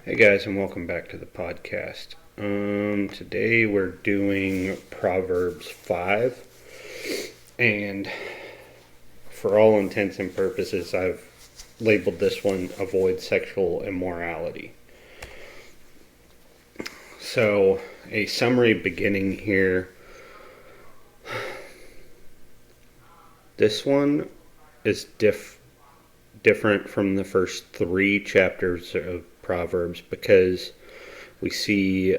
Hey guys, and welcome back to the podcast. Today we're doing Proverbs 5, and for all intents and purposes, I've labeled this one Avoid Sexual Immorality. So, a summary beginning here. This one is different from the first three chapters of Proverbs because we see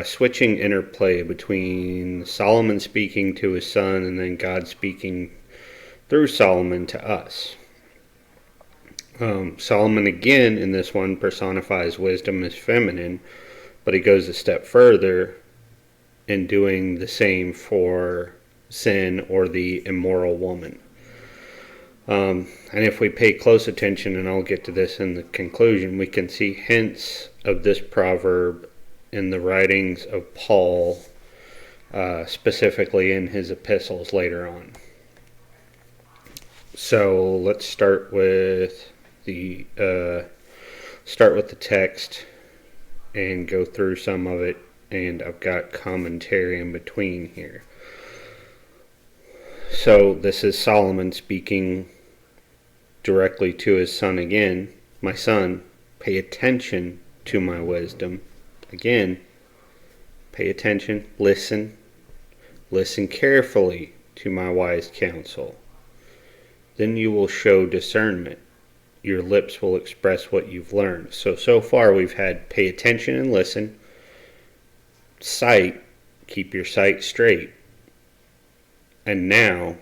switching interplay between Solomon speaking to his son and then God speaking through Solomon to us. Solomon again in this one personifies wisdom as feminine, but he goes a step further in doing the same for sin or the immoral woman. And if we pay close attention, and I'll get to this in the conclusion, we can see hints of this proverb in the writings of Paul, specifically in his epistles later on. So let's start with the text and go through some of it, and I've got commentary in between here. So this is Solomon speaking directly to his son again. My son, pay attention to my wisdom. Again, pay attention, listen carefully to my wise counsel. Then you will show discernment. Your lips will express what you've learned. So far we've had pay attention and listen. Sight, keep your sight straight. And now,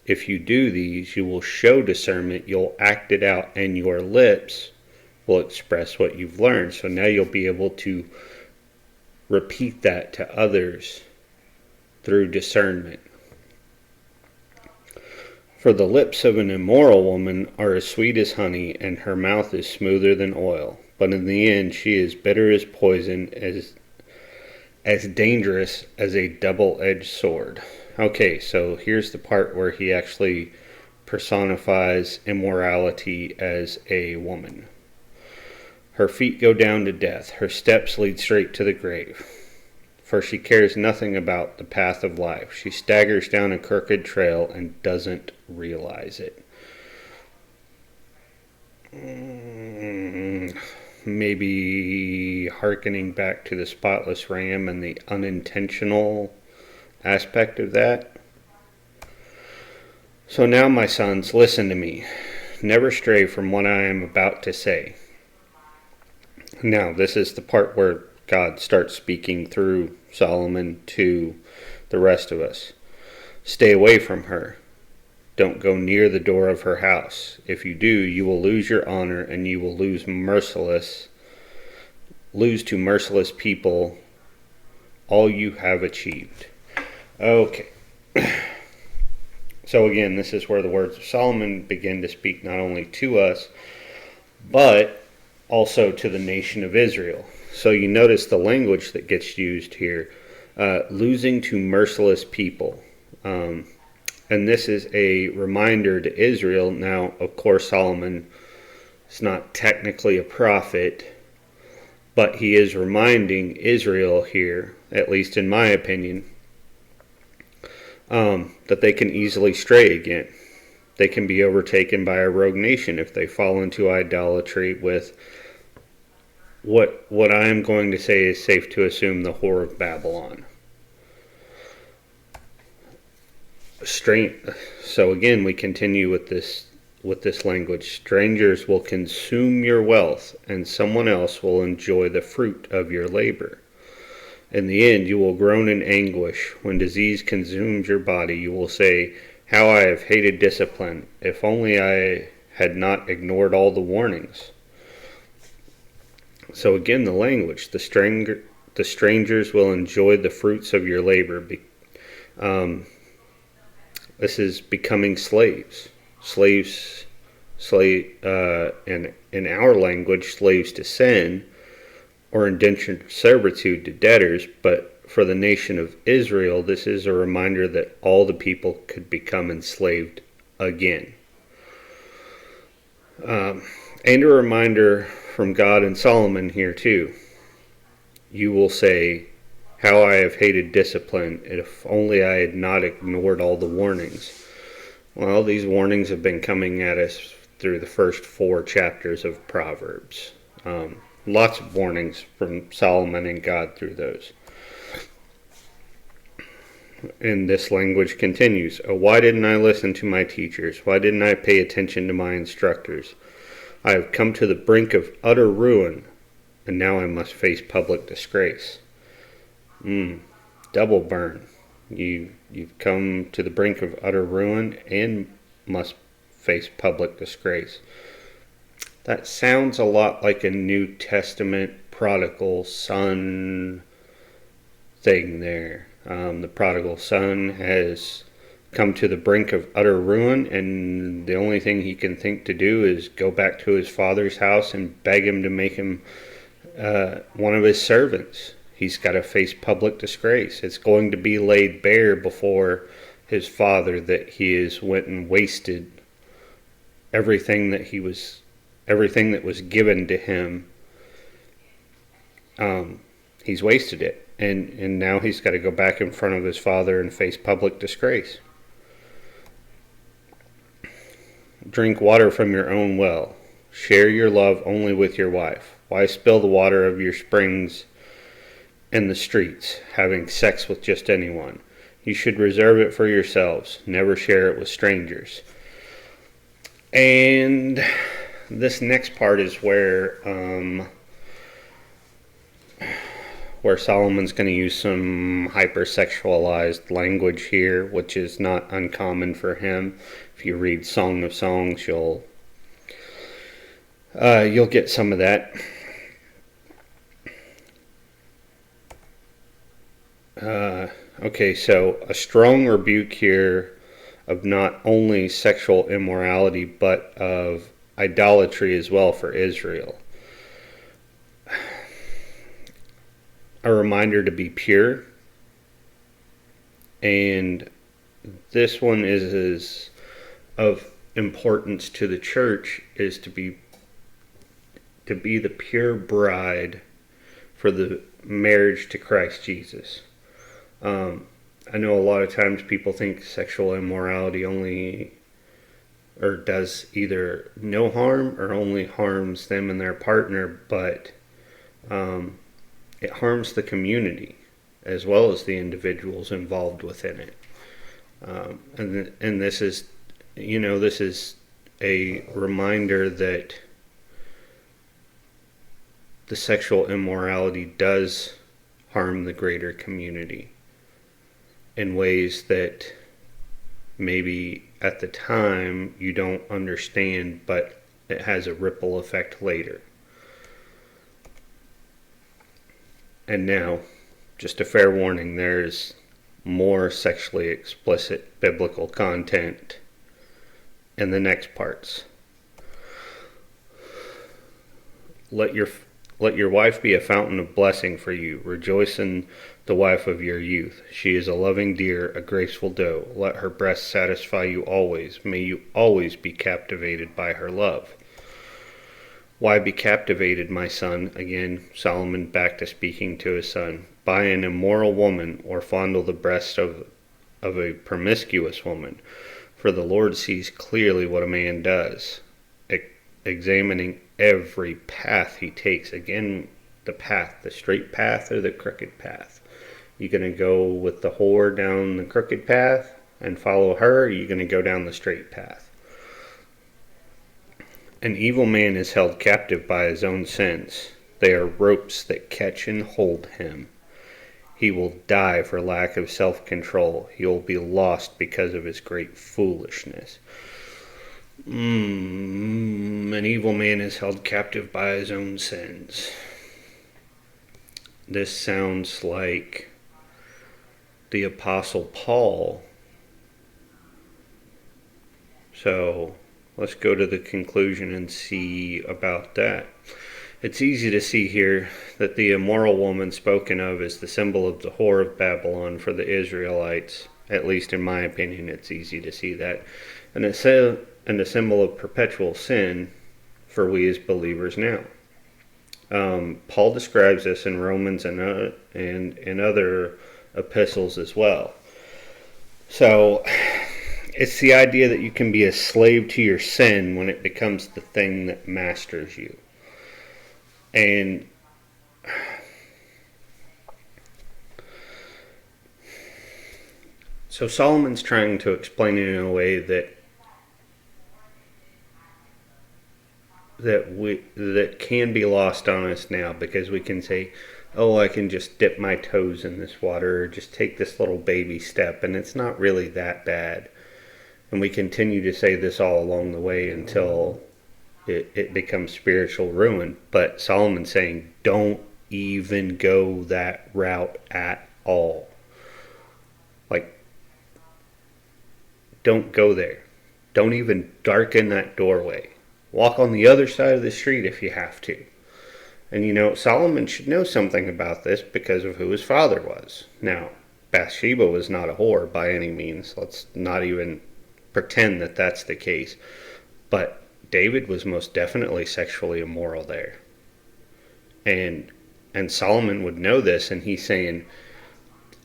if you do these, you will show discernment, you'll act it out, and your lips will express what you've learned. So now you'll be able to repeat that to others through discernment. For the lips of an immoral woman are as sweet as honey, and her mouth is smoother than oil. But in the end she is bitter as poison, as dangerous as a double-edged sword. Okay, so here's the part where he actually personifies immorality as a woman. Her feet go down to death. Her steps lead straight to the grave. For she cares nothing about the path of life. She staggers down a crooked trail and doesn't realize it. Maybe hearkening back to the spotless ram and the unintentional aspect of that. So now, my sons, listen to me. Never stray from what I am about to say. Now, this is the part where God starts speaking through Solomon to the rest of us. Stay away from her. Don't go near the door of her house. If you do, you will lose your honor, and you will lose to merciless people all you have achieved. Okay. So again, this is where the words of Solomon begin to speak not only to us, but also to the nation of Israel. So you notice the language that gets used here, losing to merciless people. And this is a reminder to Israel. Now, of course, Solomon is not technically a prophet, but he is reminding Israel here, at least in my opinion, that they can easily stray again. They can be overtaken by a rogue nation if they fall into idolatry with what I am going to say is safe to assume the whore of Babylon. So again, we continue with this language. Strangers will consume your wealth, and someone else will enjoy the fruit of your labor. In the end, you will groan in anguish. When disease consumes your body, you will say, how I have hated discipline. If only I had not ignored all the warnings. So again, the language. The strangers will enjoy the fruits of your labor. This is becoming slaves. In our language, slaves to sin, or indentured servitude to debtors, but for the nation of Israel, this is a reminder that all the people could become enslaved again. And a reminder from God and Solomon here too. You will say, how I have hated discipline, if only I had not ignored all the warnings. Well, these warnings have been coming at us through the first 4 chapters of Proverbs. Lots of warnings from Solomon and God through those. And this language continues. Oh, why didn't I listen to my teachers? Why didn't I pay attention to my instructors? I have come to the brink of utter ruin, and now I must face public disgrace. Double burn. You've come to the brink of utter ruin and must face public disgrace. That sounds a lot like a New Testament prodigal son thing there. The prodigal son has come to the brink of utter ruin, and the only thing he can think to do is go back to his father's house and beg him to make him one of his servants. He's got to face public disgrace. It's going to be laid bare before his father that he has went and wasted everything that was given to him. He's wasted it. And now he's got to go back in front of his father and face public disgrace. Drink water from your own well. Share your love only with your wife. Why spill the water of your springs in the streets, having sex with just anyone? You should reserve it for yourselves. Never share it with strangers. And this next part is where Solomon's going to use some hypersexualized language here, which is not uncommon for him. If you read Song of Songs, you'll get some of that. Okay, so a strong rebuke here of not only sexual immorality, but of idolatry as well for Israel. A reminder to be pure, and this one is of importance to the church, is to be the pure bride for the marriage to Christ Jesus. I know a lot of times people think sexual immorality only or does either no harm or only harms them and their partner, but it harms the community as well as the individuals involved within it. And this is, this is a reminder that the sexual immorality does harm the greater community in ways that maybe at the time you don't understand, but it has a ripple effect later. And now, just a fair warning, there's more sexually explicit biblical content in the next parts. Let your wife be a fountain of blessing for you. Rejoice in the wife of your youth. She is a loving deer, a graceful doe. Let her breast satisfy you always. May you always be captivated by her love. Why be captivated, my son? Again, Solomon back to speaking to his son. By an immoral woman, or fondle the breast of a promiscuous woman. For the Lord sees clearly what a man does, examining every path he takes. Again, the path, the straight path or the crooked path. You going to go with the whore down the crooked path and follow her, or are you going to go down the straight path? An evil man is held captive by his own sins. They are ropes that catch and hold him. He will die for lack of self-control. He will be lost because of his great foolishness. An evil man is held captive by his own sins. This sounds like the Apostle Paul. So let's go to the conclusion and see about that. It's easy to see here that the immoral woman spoken of is the symbol of the whore of Babylon for the Israelites. At least in my opinion, it's easy to see that. And a symbol of perpetual sin for we as believers now. Paul describes this in Romans and in other epistles as well. So it's the idea that you can be a slave to your sin when it becomes the thing that masters you. And so Solomon's trying to explain it in a way that can be lost on us now, because we can say, oh, I can just dip my toes in this water or just take this little baby step, and it's not really that bad. And we continue to say this all along the way until it becomes spiritual ruin. But Solomon's saying, don't even go that route at all. Like, don't go there. Don't even darken that doorway. Walk on the other side of the street if you have to. And you know, Solomon should know something about this because of who his father was. Now, Bathsheba was not a whore by any means. Let's not even pretend that that's the case. But David was most definitely sexually immoral there. And Solomon would know this, and he's saying,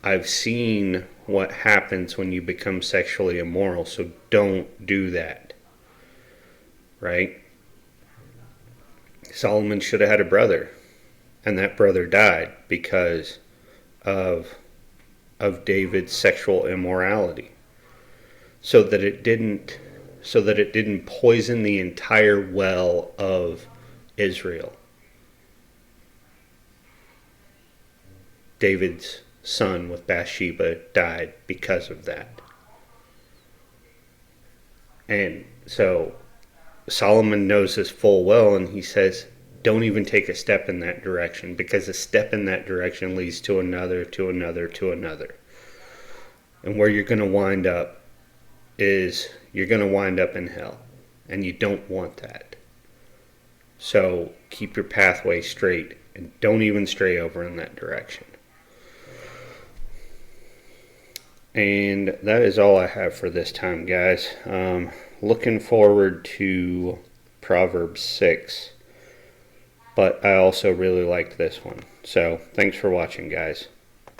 I've seen what happens when you become sexually immoral, so don't do that. Right? Solomon should have had a brother, and that brother died because of David's sexual immorality, so that it didn't poison the entire well of Israel. David's son with Bathsheba died because of that. And so Solomon knows this full well, and he says, don't even take a step in that direction, because a step in that direction leads to another, to another, to another. And where you're going to wind up is you're going to wind up in hell, and you don't want that. So keep your pathway straight and don't even stray over in that direction. And that is all I have for this time, guys. Looking forward to Proverbs 6, but I also really liked this one. So thanks for watching, guys.